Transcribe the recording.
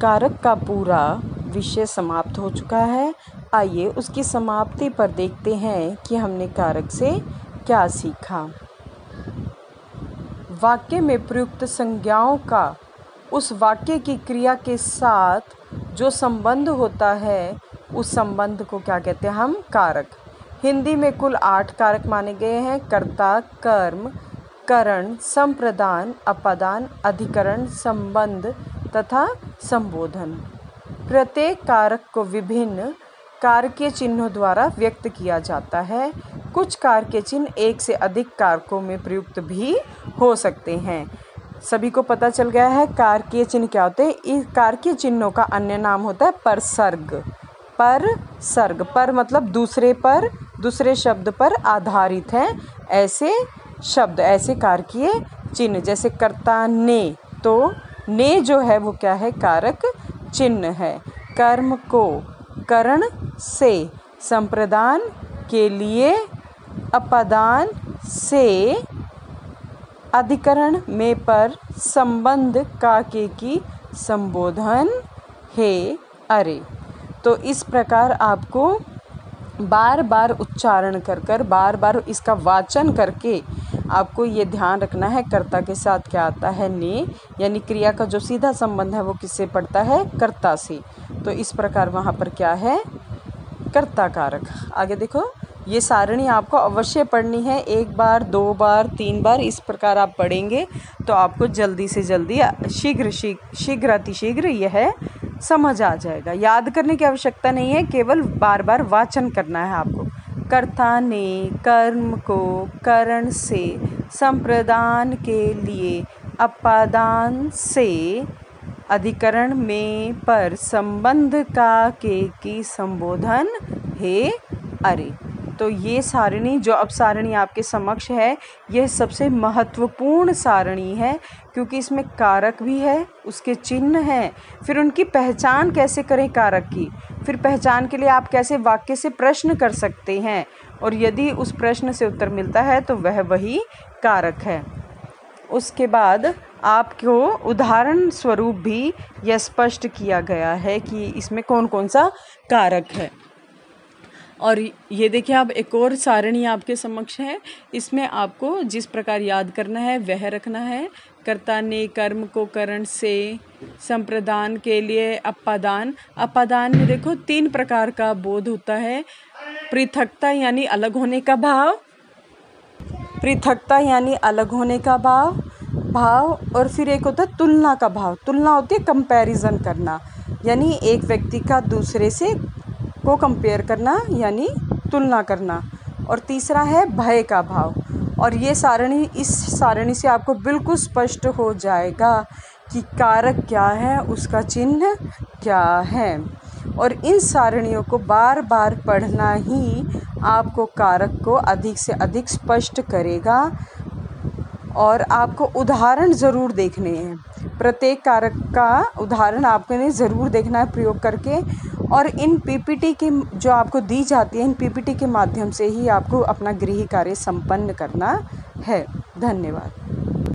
कारक का पूरा विषय समाप्त हो चुका है। आइए उसकी समाप्ति पर देखते हैं कि हमने कारक से क्या सीखा। वाक्य में प्रयुक्त संज्ञाओं का उस वाक्य की क्रिया के साथ जो संबंध होता है, उस संबंध को क्या कहते हैं हम? कारक। हिंदी में कुल 8 कारक माने गए हैं: कर्ता, कर्म, करण, संप्रदान, अपादान, अधिकरण, संबंध तथा संबोधन। प्रत्येक कारक को विभिन्न कारकीय चिन्हों द्वारा व्यक्त किया जाता है। कुछ कारकीय चिन्ह एक से अधिक कारकों में प्रयुक्त भी हो सकते हैं। सभी को पता चल गया है कारकीय चिन्ह क्या होते हैं। इन कारकीय चिन्हों का अन्य नाम होता है परसर्ग। परसर्ग, पर मतलब दूसरे पर, दूसरे शब्द पर आधारित हैं ऐसे शब्द, ऐसे कारकीय चिन्ह। जैसे कर्ता ने, तो ने जो है वो क्या है? कारक चिन्ह है। कर्म को करण से, संप्रदान के लिए अपादान से, अधिकरण में पर, संबंध का के की, संबोधन हे अरे। तो इस प्रकार आपको बार बार उच्चारण कर बार बार इसका वाचन करके आपको ये ध्यान रखना है कर्ता के साथ क्या आता है? ने, यानी क्रिया का जो सीधा संबंध है वो किससे पड़ता है? कर्ता से। तो इस प्रकार वहाँ पर क्या है? कर्ता कारक। आगे देखो, ये सारणी आपको अवश्य पढ़नी है। 1 बार, 2 बार, 3 बार, इस प्रकार आप पढ़ेंगे तो आपको जल्दी से जल्दी शीघ्र अतिशीघ्र यह समझ आ जाएगा। याद करने की आवश्यकता नहीं है, केवल बार बार वाचन करना है आपको। कर्ता ने कर्म को करण से, संप्रदान के लिए अपादान से, अधिकरण में पर, संबंध का के की, संबोधन हे अरे। तो ये सारणी जो अब सारणी आपके समक्ष है, यह सबसे महत्वपूर्ण सारणी है क्योंकि इसमें कारक भी है, उसके चिन्ह हैं, फिर उनकी पहचान कैसे करें कारक की, फिर पहचान के लिए आप कैसे वाक्य से प्रश्न कर सकते हैं, और यदि उस प्रश्न से उत्तर मिलता है तो वह वही कारक है। उसके बाद आपको उदाहरण स्वरूप भी यह स्पष्ट किया गया है कि इसमें कौन कौन सा कारक है। और ये देखिए, अब एक और सारणी आपके समक्ष है। इसमें आपको जिस प्रकार याद करना है वह रखना है। कर्ता ने कर्म को करण से, संप्रदान के लिए अपादान। अपादान में देखो 3 प्रकार का बोध होता है। पृथकता यानी अलग होने का भाव, पृथकता यानी अलग होने का भाव, और फिर एक होता है तुलना का भाव। तुलना होती है कंपैरिजन करना, यानी एक व्यक्ति का दूसरे से को कंपेयर करना यानी तुलना करना। और तीसरा है भय का भाव। और ये सारणी, इस सारणी से आपको बिल्कुल स्पष्ट हो जाएगा कि कारक क्या है, उसका चिन्ह क्या है। और इन सारणियों को बार बार पढ़ना ही आपको कारक को अधिक से अधिक स्पष्ट करेगा। और आपको उदाहरण ज़रूर देखने हैं, प्रत्येक कारक का उदाहरण आपने ज़रूर देखना है प्रयोग करके। और इन पीपीटी की जो आपको दी जाती है, इन पीपीटी के माध्यम से ही आपको अपना गृह कार्य संपन्न करना है। धन्यवाद।